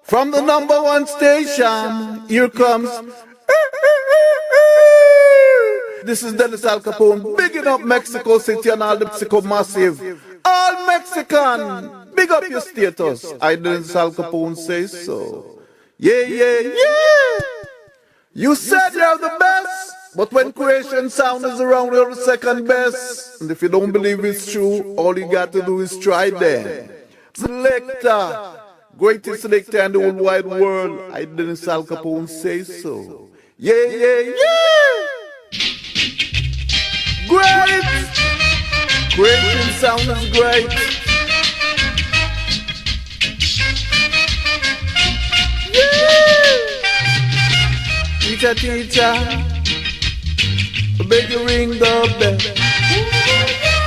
From the number one station, here comes. This is Dennis Alcapone, bigging up Mexico City and all the Mexico Massive. All Mexican, big up your status. I Dennis Alcapone say so. Yeah, yeah, yeah. You said you're the best, but when Kreazion sound is around, you're the second best. And if you don't believe it's true, all you got to do is try then. Selector, greatest selector in the whole wide world. I Dennis Alcapone say so. Yeah, yeah, yeah. Great! Kreazion sound is great. Yeah! Teacher, teacher, I beg you ring the bell.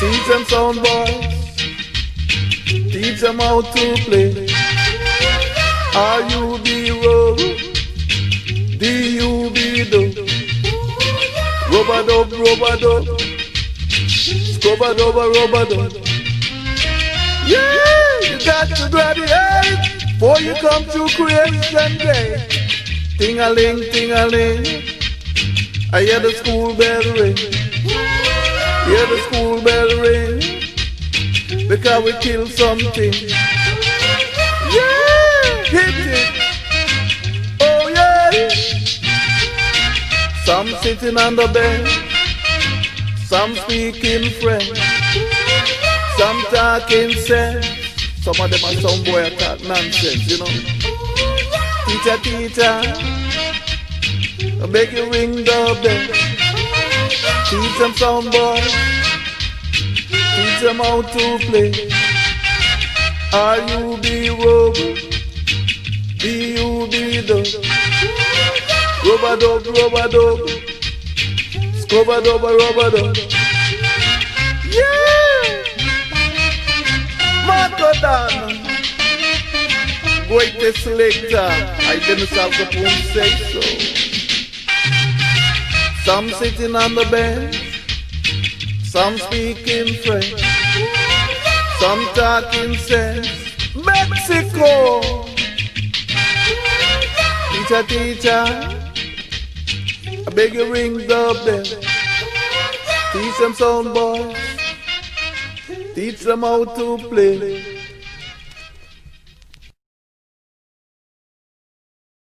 Teach them sound boys. Teach them how to play. R-U-B-O, D-U-B-Do. Rubber-dub, rubber-dub. Scrubber-dubber-rubber-dub. Yeah, you got to graduate before you come to Kreazion Day. Ting-a-ling, ting-a-ling. I hear the school bell ring. Hear the school bell ring. Because we kill something. Yeah, hit it. Oh yeah. Some sitting on the bench. Some speaking French. Some talking sense. Some of them are some boy talk nonsense, you know. Teacher, teacher, I beg you ring the bell. Teach them some boys. Teach them how to play. R-U-B-O, D-U-B-Do. Rubber-dub, rubber-dub. Scrubber-dubber-rubber-dub. Yeah! Marco Dan, greatest selector. I Dennis Alcapone say so. Some sitting on the bench. Some speaking French. Some talking sense. Mexico! Teacher, teacher, I beg you ring the bell. Teach them sound boys. Teach them how to play.